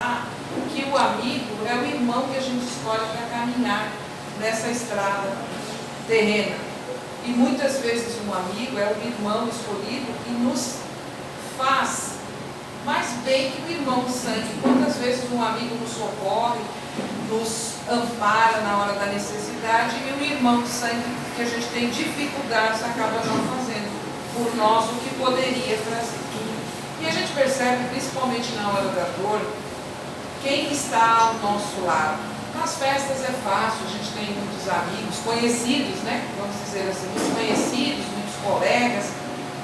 que o amigo é o irmão que a gente escolhe para caminhar nessa estrada terrena. E muitas vezes um amigo é o irmão escolhido que nos faz mais bem que o irmão de sangue. Quantas vezes um amigo nos socorre, nos ampara na hora da necessidade, e o irmão de sangue que a gente tem dificuldades acaba não fazendo por nós o que poderia fazer. E a gente percebe, principalmente na hora da dor, quem está ao nosso lado. Nas festas é fácil, a gente tem muitos amigos, conhecidos, né? Vamos dizer assim, muitos conhecidos, muitos colegas.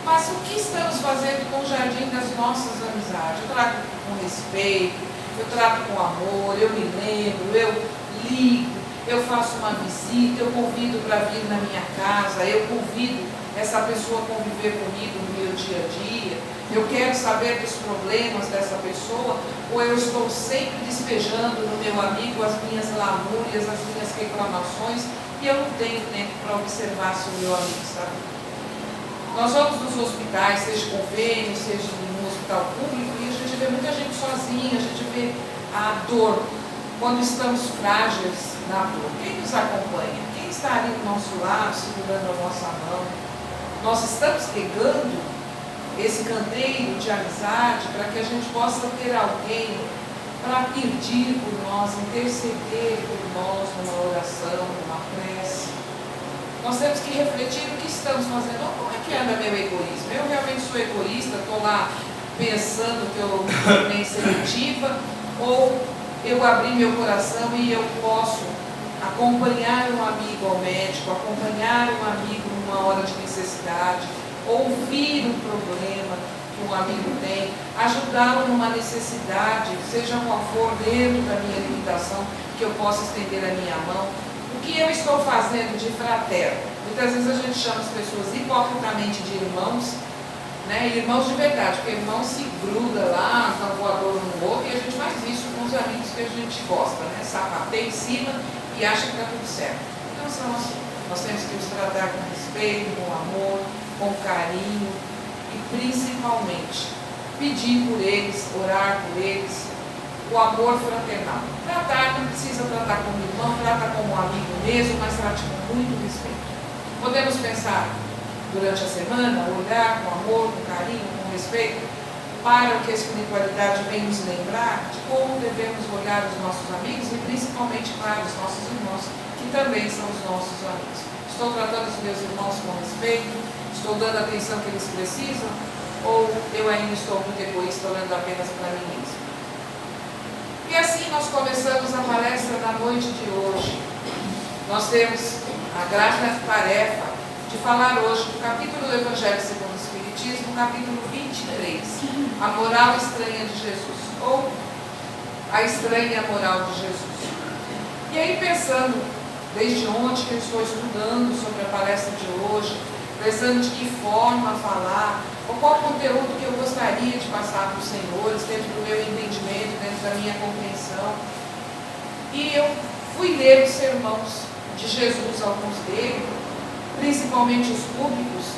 Mas o que estamos fazendo com o jardim das nossas amizades? Eu trato com respeito, eu trato com amor, eu me lembro, eu ligo, eu faço uma visita, eu convido para vir na minha casa, eu convido essa pessoa a conviver comigo no meu dia a dia. Eu quero saber dos problemas dessa pessoa, ou eu estou sempre despejando no meu amigo as minhas lamúrias, as minhas reclamações, e eu não tenho tempo para observar se o meu amigo está bem. Nós vamos nos hospitais, seja convênio, seja no hospital público, e a gente vê muita gente sozinha, a gente vê a dor, quando estamos frágeis na dor. Quem nos acompanha? Quem está ali do nosso lado, segurando a nossa mão? Nós estamos pegando esse canteiro de amizade para que a gente possa ter alguém para pedir por nós, interceder por nós numa oração, numa prece. Nós temos que refletir o que estamos fazendo. Como é que anda meu egoísmo? Eu realmente sou egoísta, estou lá pensando que eu sou bem seletiva, ou eu abri meu coração e eu posso acompanhar um amigo ao médico, acompanhar um amigo numa hora de necessidade, ouvir um problema que um amigo tem, ajudá-lo numa necessidade, seja qual for, dentro da minha limitação, que eu possa estender a minha mão. O que eu estou fazendo de fraterno? Muitas vezes a gente chama as pessoas hipocritamente de irmãos, né? Irmãos de verdade, porque irmão se gruda lá, dá um voador no outro, e a gente faz isso com os amigos que a gente gosta, né? Sapateia em cima e acha que está tudo certo. Então são assim. Nós temos que os tratar com respeito, com amor, com carinho e principalmente pedir por eles, orar por eles, o amor fraternal. Tratar, não precisa tratar como irmão, trata como amigo mesmo, mas trate com muito respeito. Podemos pensar durante a semana, olhar com amor, com carinho, com respeito, para o que a espiritualidade vem nos lembrar de como devemos olhar os nossos amigos e principalmente para os nossos irmãos, que também são os nossos amigos. Estou tratando os meus irmãos com respeito? Estou dando a atenção que eles precisam? Ou eu ainda estou muito egoísta, olhando apenas para mim mesmo? E assim nós começamos a palestra da noite de hoje. Nós temos a grata tarefa de falar hoje do capítulo do Evangelho segundo o Espiritismo, capítulo 23, a moral estranha de Jesus, ou a estranha moral de Jesus. E aí pensando, desde ontem que eu estou estudando sobre a palestra de hoje, pensando de que forma falar, ou qual conteúdo que eu gostaria de passar para os senhores, dentro do meu entendimento, dentro da minha compreensão. E eu fui ler os sermãos de Jesus, alguns deles, principalmente os públicos,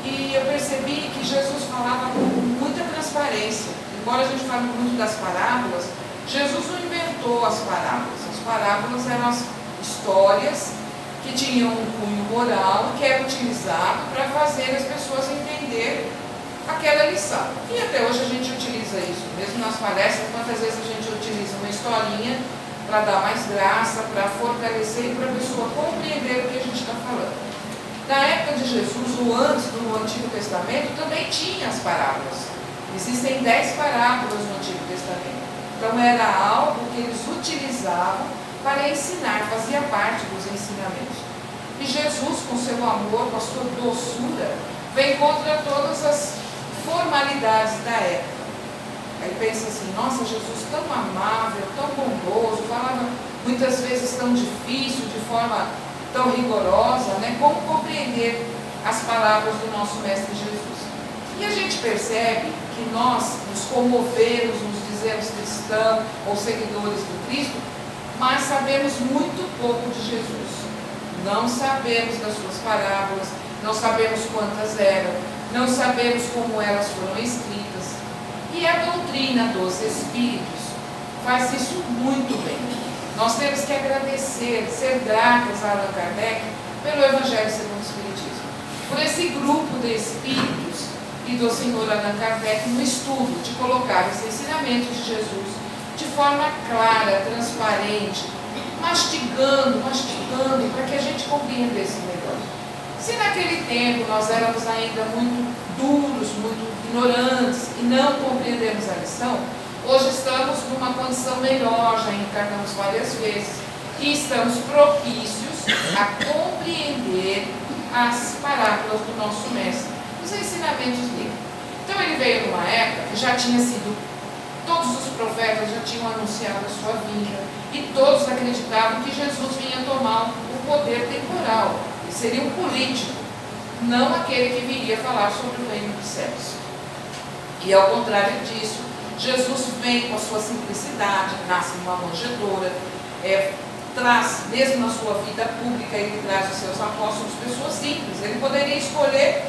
e eu percebi que Jesus falava com muita transparência. Embora a gente fale muito das parábolas, Jesus não inventou as parábolas. As parábolas eram as histórias que tinham um cunho moral, que era utilizado para fazer as pessoas entender aquela lição. E até hoje a gente utiliza isso, mesmo nas palestras, quantas vezes a gente utiliza uma historinha para dar mais graça, para fortalecer e para a pessoa compreender o que a gente está falando. Na época de Jesus, o antes do Antigo Testamento, também tinha as parábolas. Existem 10 parábolas no Antigo Testamento. Então era algo que eles utilizavam para ensinar, fazia parte dos ensinamentos. E Jesus, com seu amor, com a sua doçura, vem contra todas as formalidades da época. Aí pensa assim, nossa, Jesus tão amável, tão bondoso, falava muitas vezes tão difícil, de forma tão rigorosa, né? Como compreender as palavras do nosso Mestre Jesus? E a gente percebe que nós nos comovemos, nos dizemos cristãos ou seguidores do Cristo, mas sabemos muito pouco de Jesus. Não sabemos das suas parábolas, não sabemos quantas eram, não sabemos como elas foram escritas. E a doutrina dos Espíritos faz isso muito bem. Nós temos que agradecer, ser gratos a Allan Kardec pelo Evangelho segundo o Espiritismo, por esse grupo de espíritos e do Senhor Allan Kardec no estudo de colocar os ensinamentos de Jesus de forma clara, transparente, mastigando, para que a gente compreendesse melhor. Se naquele tempo nós éramos ainda muito duros, muito ignorantes e não compreendemos a lição, hoje estamos numa condição melhor, já encarnamos várias vezes e estamos propícios a compreender as parábolas do nosso mestre, os ensinamentos dele. Então ele veio numa época que já tinha sido, todos os profetas já tinham anunciado a sua vinda e todos acreditavam que Jesus vinha tomar o poder temporal, ele seria um político, não aquele que viria falar sobre o reino dos céus. E ao contrário disso, Jesus vem com a sua simplicidade, nasce numa manjedoura, traz, mesmo na sua vida pública, ele traz os seus apóstolos, pessoas simples. Ele poderia escolher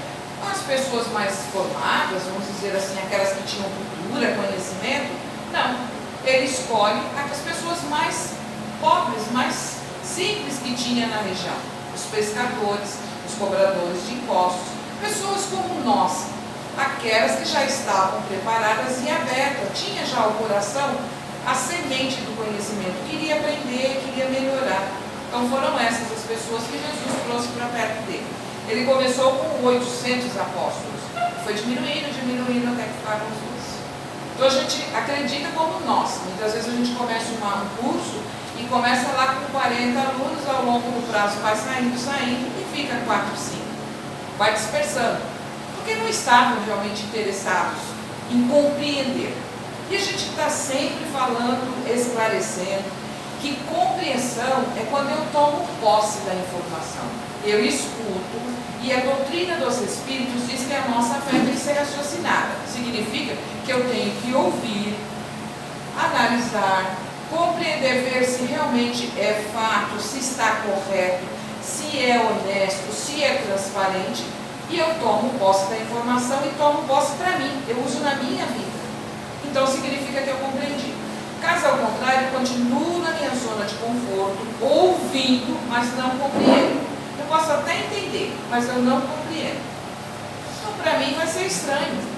as pessoas mais formadas, vamos dizer assim, aquelas que tinham cultura, conhecimento. Não, ele escolhe as pessoas mais pobres, mais simples que tinha na região. Os pescadores, os cobradores de impostos, pessoas como nós, aquelas que já estavam preparadas e abertas, tinha já o coração, a semente do conhecimento, queria aprender, queria melhorar. Então foram essas as pessoas que Jesus trouxe para perto dele. Ele começou com 800 apóstolos, foi diminuindo até que ficaram os 12. Então a gente acredita como nós. Muitas vezes a gente começa um curso e começa lá com 40 alunos, ao longo do prazo vai saindo e fica 4, 5. Vai dispersando, porque não estavam realmente interessados em compreender. E a gente está sempre falando, esclarecendo, que compreensão é quando eu tomo posse da informação. Eu escuto, e a doutrina dos Espíritos diz que a nossa fé tem que ser raciocinada. Significa que eu tenho que ouvir, analisar, compreender, ver se realmente é fato, se está correto, se é honesto, se é transparente, e eu tomo posse da informação e tomo posse para mim, eu uso na minha vida. Então significa que eu compreendi. Caso ao contrário, eu continuo na minha zona de conforto, ouvindo, mas não compreendo. Eu posso até entender, mas eu não compreendo. Então para mim vai ser estranho.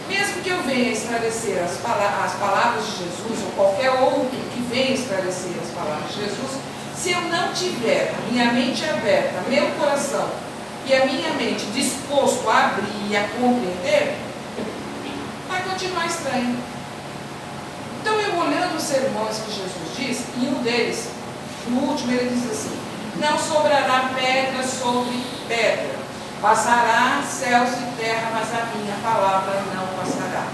Mesmo que eu venha esclarecer as palavras de Jesus, ou qualquer outro que venha esclarecer as palavras de Jesus, se eu não tiver a minha mente aberta, meu coração e a minha mente disposto a abrir e a compreender, vai continuar estranho. Então eu olhando os sermões que Jesus diz, e um deles, no último, ele diz assim: não sobrará pedra sobre pedra, passará céus e terra, mas a minha palavra não passará.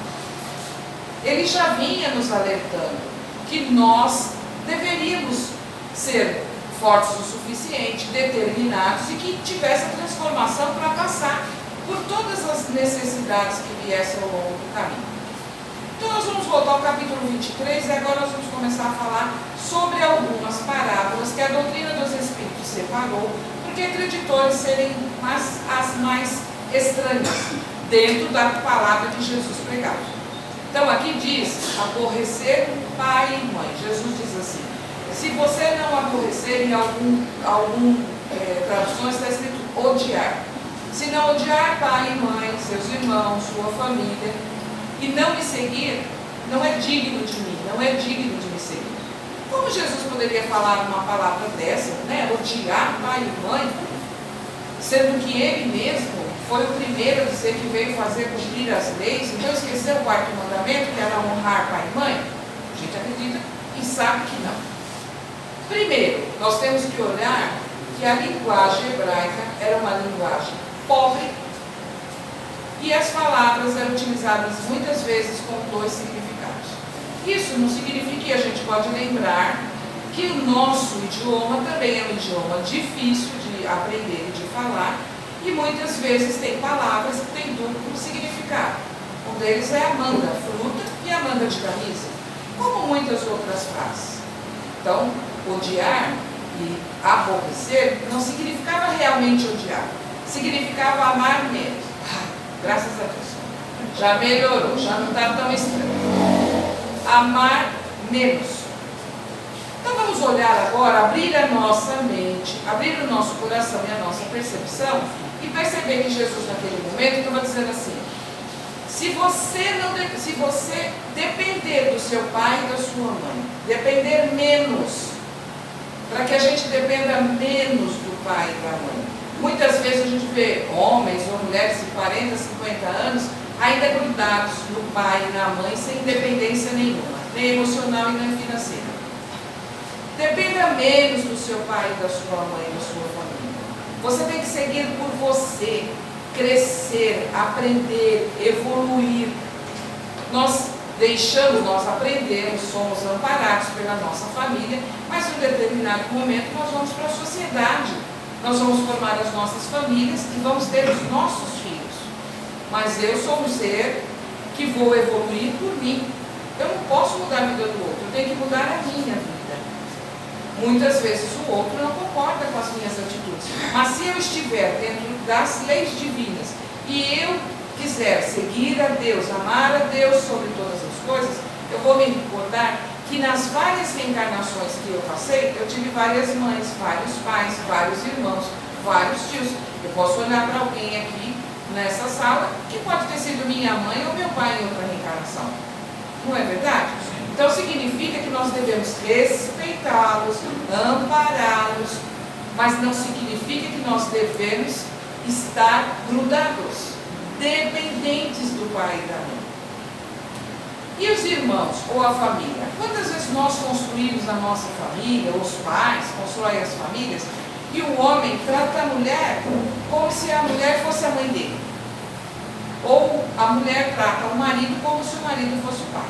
Ele já vinha nos alertando que nós deveríamos ser fortes o suficiente, determinados, e que tivesse a transformação para passar por todas as necessidades que viessem ao longo do caminho. Então nós vamos voltar ao capítulo 23 e agora nós vamos começar a falar sobre algumas parábolas que a doutrina dos Espíritos separou, porque acreditou em serem as mais estranhas dentro da palavra que Jesus pregava. Então aqui diz, aborrecer pai e mãe. Jesus diz assim: se você não aborrecer, em algum traduções está escrito odiar. Se não odiar pai e mãe, seus irmãos, sua família, e não me seguir, não é digno de mim, não é digno de me seguir. Como Jesus poderia falar uma palavra dessa, né? Odiar pai e mãe, sendo que ele mesmo foi o primeiro a dizer que veio fazer cumprir as leis, então esqueceu o quarto mandamento, que era honrar pai e mãe? A gente acredita e sabe que não. Primeiro, nós temos que olhar que a linguagem hebraica era uma linguagem pobre e as palavras eram utilizadas muitas vezes com 2 significados. Isso não significa que a gente pode lembrar que o nosso idioma também é um idioma difícil de aprender e de falar, e muitas vezes tem palavras que têm duplo significado. Um deles é a manga, fruta, e a manga de camisa, como muitas outras frases. Então, odiar e aborrecer não significava realmente odiar, significava amar menos. Graças a Deus, já melhorou, já não está tão estranho. Amar menos. Então vamos olhar agora, abrir a nossa mente, abrir o nosso coração e a nossa percepção e perceber que Jesus naquele momento estava dizendo assim: se você depender do seu pai e da sua mãe, depender menos, para que a gente dependa menos do pai e da mãe. Muitas vezes a gente vê homens ou mulheres de 40, 50 anos ainda grudados no pai e na mãe sem independência nenhuma, nem emocional e nem financeira. Dependa menos do seu pai e da sua mãe e da sua família. Você tem que seguir por você, crescer, aprender, evoluir. Nós aprendemos, somos amparados pela nossa família, mas em um determinado momento nós vamos para a sociedade. Nós vamos formar as nossas famílias e vamos ter os nossos filhos. Mas eu sou um ser que vou evoluir por mim. Eu não posso mudar a vida do outro, eu tenho que mudar a minha vida. Muitas vezes o outro não concorda com as minhas atitudes. Mas se eu estiver dentro das leis divinas e eu quiser seguir a Deus, amar a Deus sobre todas as coisas, eu vou me recordar que nas várias reencarnações que eu passei, eu tive várias mães, vários pais, vários irmãos, vários tios. Eu posso olhar para alguém aqui nessa sala que pode ter sido minha mãe ou meu pai em outra reencarnação. Não é verdade? Então significa que nós devemos respeitá-los, ampará-los, mas não significa que nós devemos estar grudados, dependentes do pai e da mãe. E os irmãos ou a família? Quantas vezes nós construímos a nossa família, os pais constroem as famílias, e o homem trata a mulher como se a mulher fosse a mãe dele? Ou a mulher trata o marido como se o marido fosse o pai?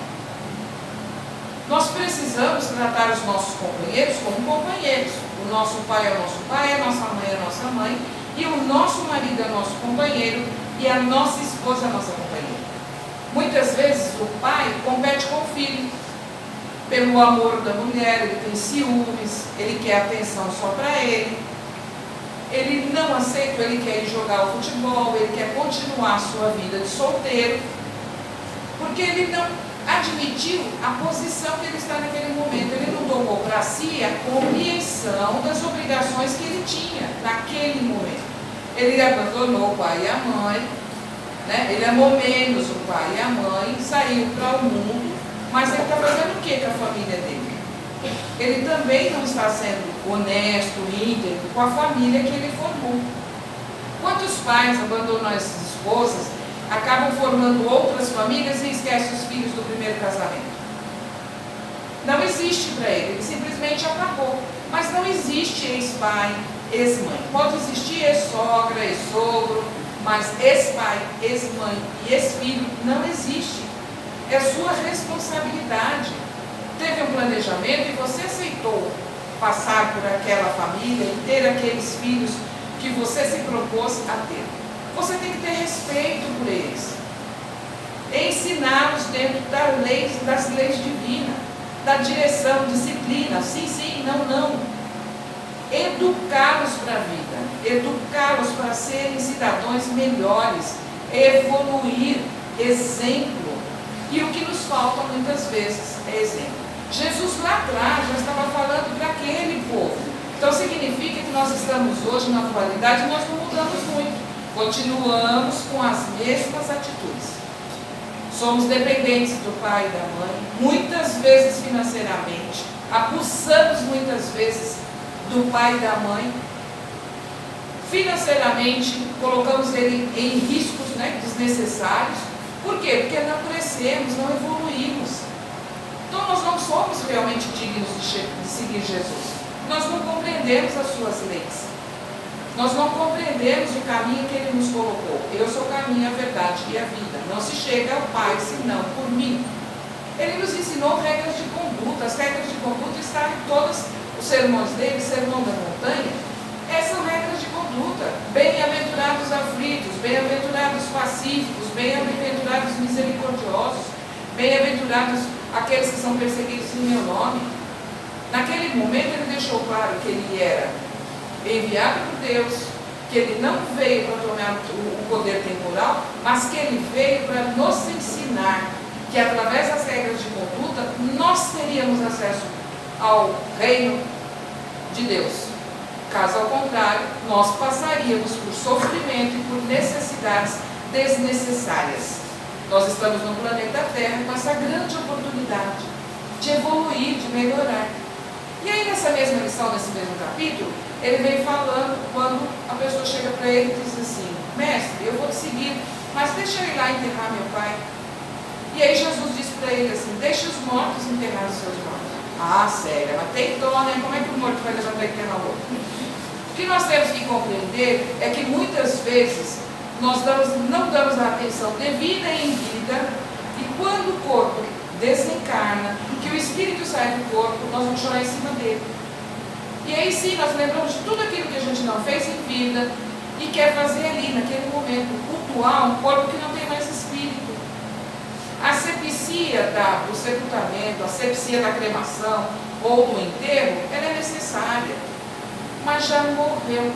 Nós precisamos tratar os nossos companheiros como companheiros. O nosso pai é o nosso pai, a nossa mãe é a nossa mãe, e o nosso marido é o nosso companheiro, e a nossa esposa é a nossa companheira. Muitas vezes o pai compete com o filho, pelo amor da mulher, ele tem ciúmes, ele quer atenção só para ele, ele não aceita, ele quer ir jogar o futebol, ele quer continuar a sua vida de solteiro, porque ele não admitiu a posição que ele está naquele momento, ele não tomou para si a compreensão das obrigações que ele tinha naquele momento. Ele abandonou o pai e a mãe, né? Ele amou menos o pai e a mãe, saiu para o mundo, mas ele está fazendo o que com a família dele? Ele também não está sendo honesto, íntegro com a família que ele formou. Quantos pais abandonam as esposas, acabam formando outras famílias e esquecem os filhos do primeiro casamento? Não existe para ele simplesmente acabou. Mas não existe ex-pai, ex-mãe. Pode existir ex-sogra, ex-sogro, mas ex-pai, ex-mãe e ex-filho não existe. É sua responsabilidade. Teve um planejamento e você aceitou passar por aquela família e ter aqueles filhos que você se propôs a ter. Você tem que ter respeito por eles. Ensiná-los dentro das leis divinas, da direção, disciplina, sim, sim, não, não. Educá-los para a vida, educá-los para serem cidadãos melhores, evoluir, exemplo. E o que nos falta muitas vezes é exemplo. Jesus lá atrás já estava falando para aquele povo. Então significa que nós estamos hoje na atualidade e nós não mudamos muito. Continuamos com as mesmas atitudes. Somos dependentes do pai e da mãe, muitas vezes financeiramente, abusamos muitas vezes do pai e da mãe. Financeiramente, colocamos ele em riscos, né, desnecessários. Por quê? Porque não crescemos, não evoluímos. Então nós não somos realmente dignos de seguir Jesus. Nós não compreendemos as suas leis. Nós não compreendemos o caminho que Ele nos colocou. Eu sou o caminho, a verdade e a vida. Não se chega ao Pai senão por mim. Ele nos ensinou regras de conduta. As regras de conduta estão em todos os sermões dele, Sermão da Montanha. Essas são regras de conduta. Bem-aventurados aflitos, bem-aventurados pacíficos, bem-aventurados misericordiosos, bem-aventurados aqueles que são perseguidos em meu nome. Naquele momento ele deixou claro que ele era enviado por Deus, que ele não veio para tomar o poder temporal, mas que ele veio para nos ensinar que através das regras de conduta nós teríamos acesso ao reino de Deus. Caso ao contrário, nós passaríamos por sofrimento e por necessidades desnecessárias. Nós estamos no planeta Terra com essa grande oportunidade de evoluir, de melhorar. E aí nessa mesma lição, nesse mesmo capítulo, ele vem falando quando a pessoa chega para ele e diz assim: mestre, eu vou te seguir, mas deixa eu ir lá enterrar meu pai. E aí Jesus disse para ele assim: deixa os mortos enterrar os seus mortos. Ah, sério, mas tem dó, né? Como é que o morto vai levantar e enterrar o outro? O que nós temos que compreender é que muitas vezes nós não damos a atenção devida em vida, e quando o corpo desencarna, que o espírito sai do corpo, nós vamos chorar em cima dele. E aí sim, nós lembramos de tudo aquilo que a gente não fez em vida e quer fazer ali, naquele momento, cultuar um corpo que não tem mais espírito. A asepsia do sepultamento, a asepsia da cremação ou do enterro, ela é necessária, mas já morreu.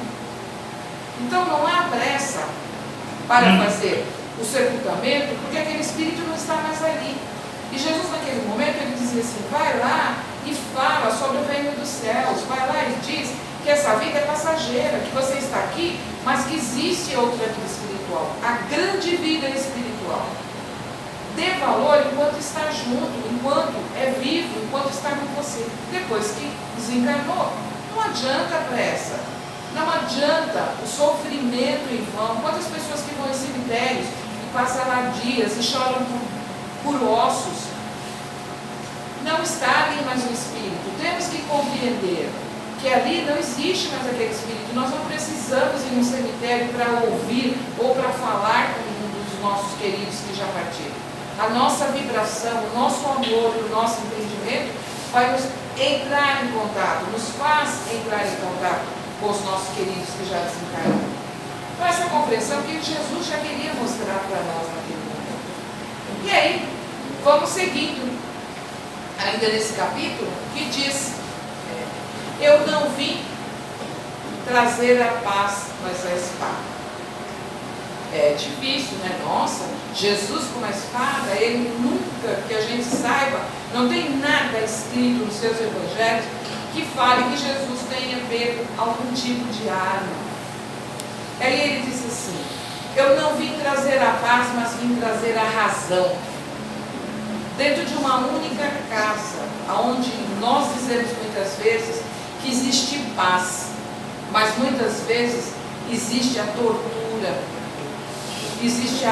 Então não há pressa para fazer o sepultamento, porque aquele espírito não está mais ali. E Jesus naquele momento ele dizia assim: vai lá e fala sobre o reino dos céus, vai lá e diz que essa vida é passageira, que você está aqui, mas que existe outra vida espiritual, a grande vida espiritual. Dê valor enquanto está junto, enquanto é vivo, enquanto está com você. Depois que desencarnou, não adianta pressa, não adianta o sofrimento em vão. Quantas pessoas que vão em cemitérios e passam lá dias e choram por ossos, não está ali mais o espírito. Temos que compreender que ali não existe mais aquele espírito. Nós não precisamos ir no cemitério para ouvir ou para falar com um dos nossos queridos que já partiram. A nossa vibração, o nosso amor, o nosso entendimento vai nos entrar em contato, nos faz entrar em contato com os nossos queridos que já desencarnaram. Então essa compreensão que Jesus já queria mostrar para nós naquele momento. E aí, vamos seguindo ainda nesse capítulo, que diz: eu não vim trazer a paz, mas a espada. É difícil, né? Nossa, Jesus com uma espada, ele nunca, que a gente saiba, não tem nada escrito nos seus evangelhos que fale que Jesus tenha pego algum tipo de arma. Aí ele diz assim: eu não vim trazer a paz, mas vim trazer a razão. Dentro de uma única casa, onde nós dizemos muitas vezes que existe paz, mas muitas vezes existe a tortura, existe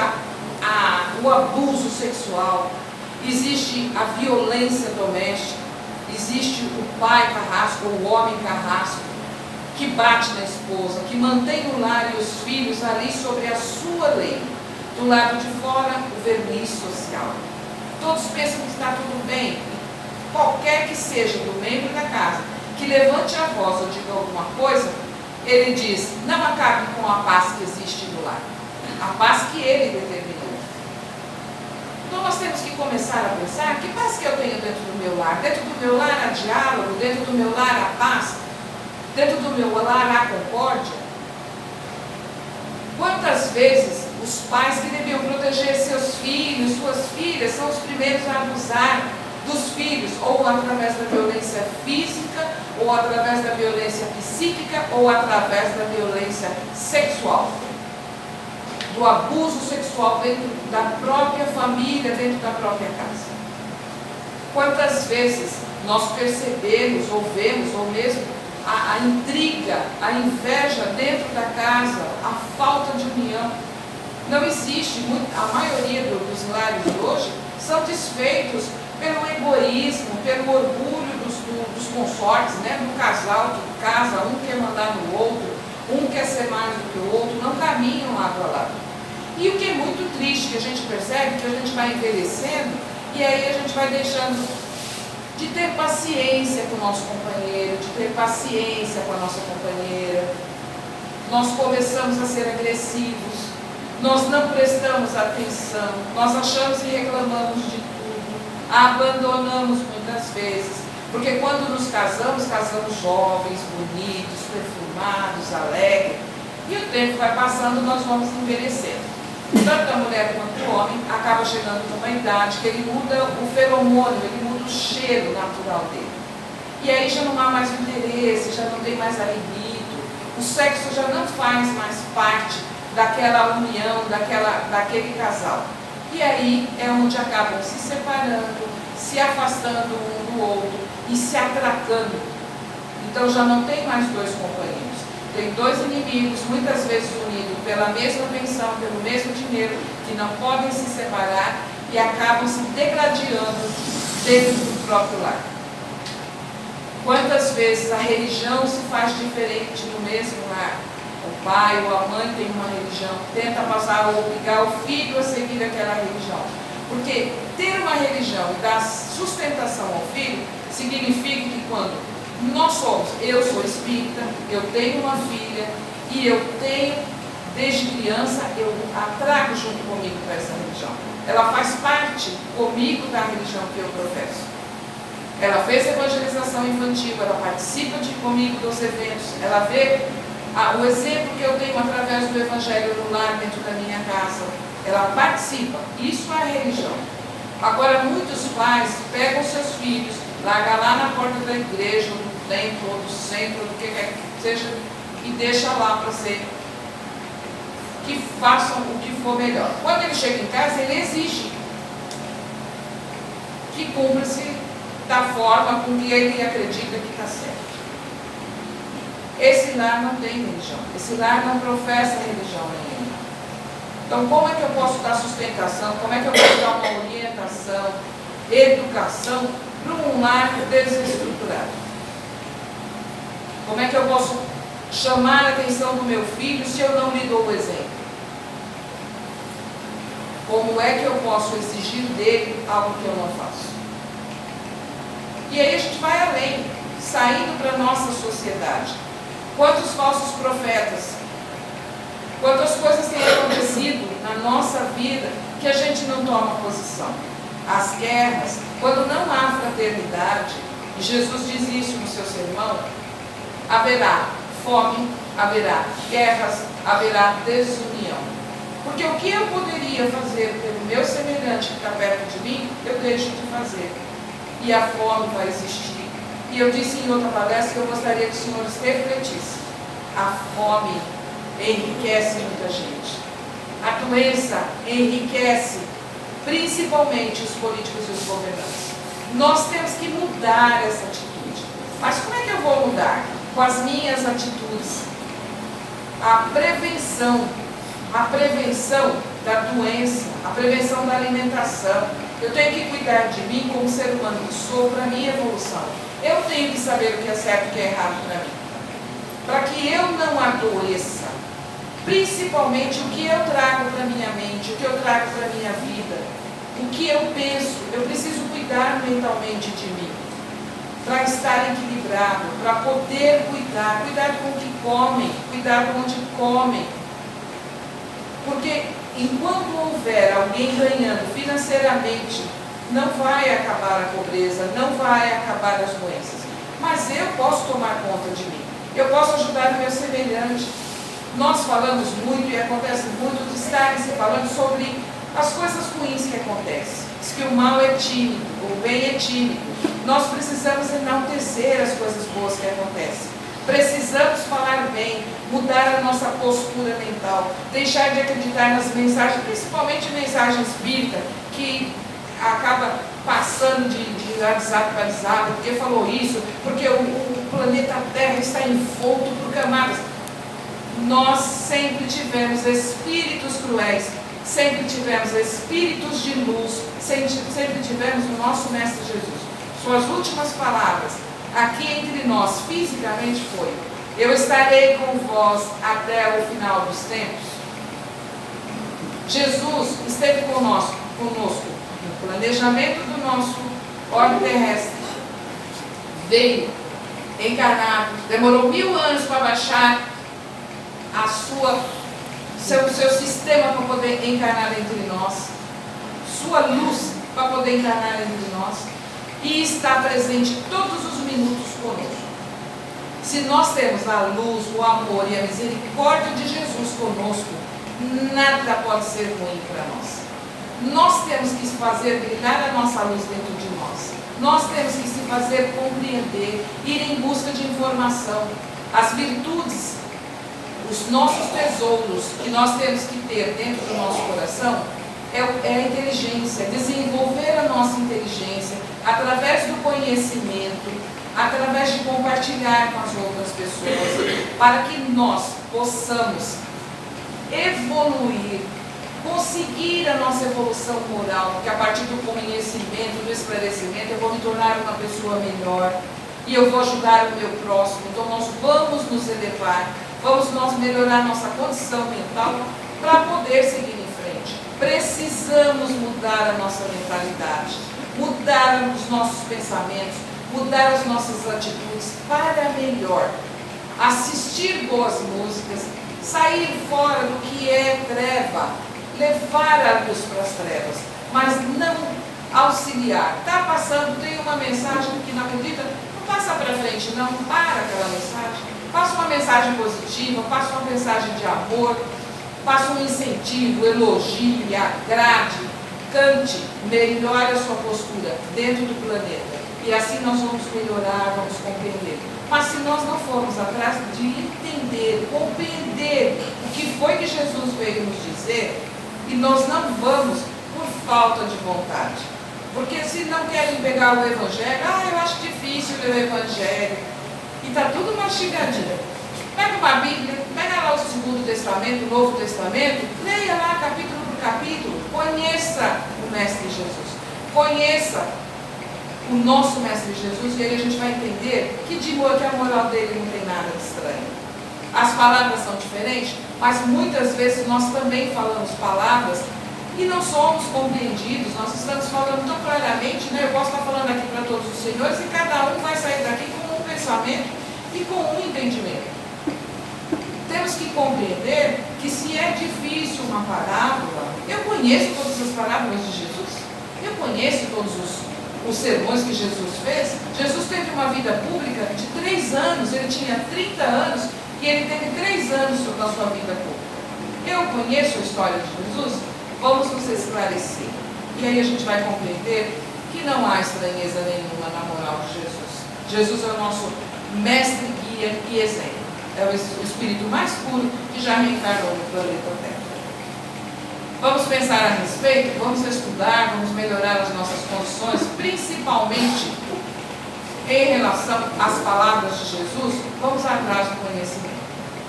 o abuso sexual, existe a violência doméstica, existe o pai carrasco, ou o homem carrasco, que bate na esposa, que mantém o lar e os filhos ali sobre a sua lei. Do lado de fora, o verniz social. Todos pensam que está tudo bem. Qualquer que seja do membro da casa que levante a voz ou diga alguma coisa, ele diz: não acabe com a paz que existe no lar, a paz que ele determinou. Então nós temos que começar a pensar: que paz que eu tenho dentro do meu lar? Dentro do meu lar há diálogo, dentro do meu lar há paz, dentro do meu lar há concórdia. Quantas vezes os pais que deviam proteger seus filhos, suas filhas, são os primeiros a abusar dos filhos, ou através da violência física, ou através da violência psíquica, ou através da violência sexual, do abuso sexual dentro da própria família, dentro da própria casa. Quantas vezes nós percebemos, ou vemos, ou mesmo a intriga, a inveja dentro da casa, a falta de união. Não existe, a maioria dos lares de hoje são desfeitos pelo egoísmo, pelo orgulho dos consortes, né? Do casal que casa, um quer mandar no outro, um quer ser mais do que o outro, não caminham lado a lado. E o que é muito triste, que a gente percebe, que a gente vai envelhecendo, e aí a gente vai deixando de ter paciência com o nosso companheiro, de ter paciência com a nossa companheira. Nós começamos a ser agressivos, nós não prestamos atenção, nós achamos e reclamamos de tudo, abandonamos muitas vezes, porque quando nos casamos jovens, bonitos, perfumados, alegres, e o tempo vai passando, nós vamos envelhecendo. Tanto a mulher quanto o homem acaba chegando numa idade que ele muda o feromônio, ele muda do cheiro natural dele. E aí já não há mais interesse, já não tem mais a libido, o sexo já não faz mais parte daquela união, daquele casal. E aí é onde acabam se separando, se afastando um do outro e se atracando. Então já não tem mais dois companheiros. Tem dois inimigos, muitas vezes unidos pela mesma pensão, pelo mesmo dinheiro, que não podem se separar e acabam se degradando dentro do próprio lar. Quantas vezes a religião se faz diferente no mesmo lar? O pai ou a mãe tem uma religião, tenta passar ou obrigar o filho a seguir aquela religião. Porque ter uma religião e dar sustentação ao filho significa que quando nós somos, eu sou espírita, eu tenho uma filha e eu tenho, desde criança, eu a trago junto comigo para essa religião. Ela faz parte comigo da religião que eu professo. Ela fez evangelização infantil, ela participa comigo dos eventos, ela vê o exemplo que eu tenho através do evangelho no lar, dentro da minha casa. Ela participa. Isso é a religião. Agora, muitos pais pegam seus filhos, largam lá na porta da igreja, ou do templo, ou do centro, do que quer que seja, e deixa lá para ser que façam o que for melhor. Quando ele chega em casa, ele exige que cumpra-se da forma com que ele acredita que está certo. Esse lar não tem religião. Esse lar não professa religião nenhuma. Então, como é que eu posso dar sustentação? Como é que eu posso dar uma orientação, educação para um lar desestruturado? Como é que eu posso chamar a atenção do meu filho se eu não lhe dou o exemplo? Como é que eu posso exigir dele algo que eu não faço? E aí a gente vai além, saindo para a nossa sociedade. Quantos falsos profetas, quantas coisas têm acontecido na nossa vida que a gente não toma posição. As guerras, quando não há fraternidade, e Jesus diz isso no seu sermão, haverá fome, haverá guerras, haverá desunião. Porque o que eu poderia fazer pelo meu semelhante que está perto de mim, eu deixo de fazer. E a fome vai existir. E eu disse em outra palestra que eu gostaria que os senhores refletissem. A fome enriquece muita gente. A doença enriquece principalmente os políticos e os governantes. Nós temos que mudar essa atitude. Mas como é que eu vou mudar? Com as minhas atitudes. A prevenção da doença, a prevenção da alimentação. Eu tenho que cuidar de mim como ser humano que sou para a minha evolução. Eu tenho que saber o que é certo e o que é errado para mim. Para que eu não adoeça. Principalmente o que eu trago para a minha mente, o que eu trago para a minha vida. O que eu penso. Eu preciso cuidar mentalmente de mim. Para estar equilibrado, para poder cuidar. Cuidado com o que comem, cuidado com onde comem. Porque enquanto houver alguém ganhando financeiramente, não vai acabar a pobreza, não vai acabar as doenças. Mas eu posso tomar conta de mim. Eu posso ajudar o meu semelhante. Nós falamos muito e acontece muito de estarem se falando sobre as coisas ruins que acontecem. Diz que o mal é tímido, o bem é tímido. Nós precisamos enaltecer as coisas boas que acontecem. Precisamos falar bem, mudar a nossa postura mental, deixar de acreditar nas mensagens, principalmente mensagens bíblicas, que acaba passando de WhatsApp para WhatsApp, porque falou isso, porque o planeta Terra está envolto por camadas. Nós sempre tivemos espíritos cruéis, sempre tivemos espíritos de luz, sempre tivemos o nosso Mestre Jesus. Suas últimas palavras aqui entre nós, fisicamente, foi: eu estarei com vós até o final dos tempos. Jesus esteve conosco no planejamento do nosso orbe terrestre. Veio encarnado, demorou 1000 anos para baixar seu sistema para poder encarnar entre nós, sua luz para poder encarnar entre nós, e está presente todos os minutos conosco. Se nós temos a luz, o amor e a misericórdia de Jesus conosco, nada pode ser ruim para nós. Nós temos que fazer brilhar a nossa luz dentro de nós. Nós temos que se fazer compreender, ir em busca de informação. As virtudes, os nossos tesouros que nós temos que ter dentro do nosso coração é a inteligência, desenvolver a nossa inteligência através do conhecimento, através de compartilhar com as outras pessoas, para que nós possamos evoluir, conseguir a nossa evolução moral, porque a partir do conhecimento, do esclarecimento, eu vou me tornar uma pessoa melhor e eu vou ajudar o meu próximo. Então nós vamos nos elevar, vamos nós melhorar nossa condição mental para poder seguir em frente. Precisamos mudar a nossa mentalidade, mudar os nossos pensamentos, mudar as nossas atitudes para melhor. Assistir boas músicas, sair fora do que é treva, levar a luz para as trevas, mas não auxiliar. Está passando, tem uma mensagem que não acredita, não passa para frente, não, para aquela mensagem. Passa uma mensagem positiva, passa uma mensagem de amor, passa um incentivo, elogie, agrade, cante, melhore a sua postura dentro do planeta. E assim nós vamos melhorar, vamos compreender. Mas se nós não formos atrás de entender, compreender o que foi que Jesus veio nos dizer, e nós não vamos por falta de vontade. Porque se não querem pegar o Evangelho, eu acho difícil ler o Evangelho. E está tudo mastigadinho. Pega uma Bíblia, pega lá o Segundo Testamento, o Novo Testamento, leia lá capítulo por capítulo, conheça o Mestre Jesus. Conheça o nosso Mestre Jesus, e aí a gente vai entender que a moral dele não tem nada de estranho. As palavras são diferentes, mas muitas vezes nós também falamos palavras e não somos compreendidos. Nós estamos falando tão claramente, né? Eu posso estar falando aqui para todos os senhores e cada um vai sair daqui com um pensamento e com um entendimento. Temos que compreender que se é difícil uma parábola, eu conheço todas as parábolas de Jesus, eu conheço todos os sermões que Jesus fez. Jesus teve uma vida pública de 3 anos, ele tinha 30 anos e ele teve 3 anos na sua vida pública. Eu conheço a história de Jesus, vamos nos esclarecer. E aí a gente vai compreender que não há estranheza nenhuma na moral de Jesus. Jesus é o nosso mestre, guia e exemplo. É o espírito mais puro que já reencarnou no planeta Terra. Vamos pensar a respeito, vamos estudar, vamos melhorar as nossas condições, principalmente em relação às palavras de Jesus. Vamos atrás do conhecimento.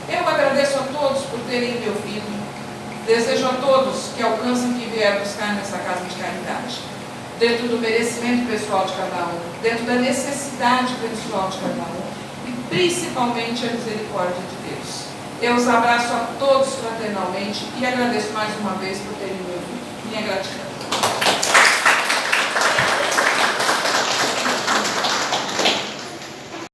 Eu agradeço a todos por terem me ouvido. Desejo a todos que alcancem o que vieram buscar nessa casa de caridade, dentro do merecimento pessoal de cada um, dentro da necessidade pessoal de cada um, e principalmente a misericórdia de Deus. Eu os abraço a todos fraternalmente e agradeço mais uma vez por terem me ouvido. Minha gratidão.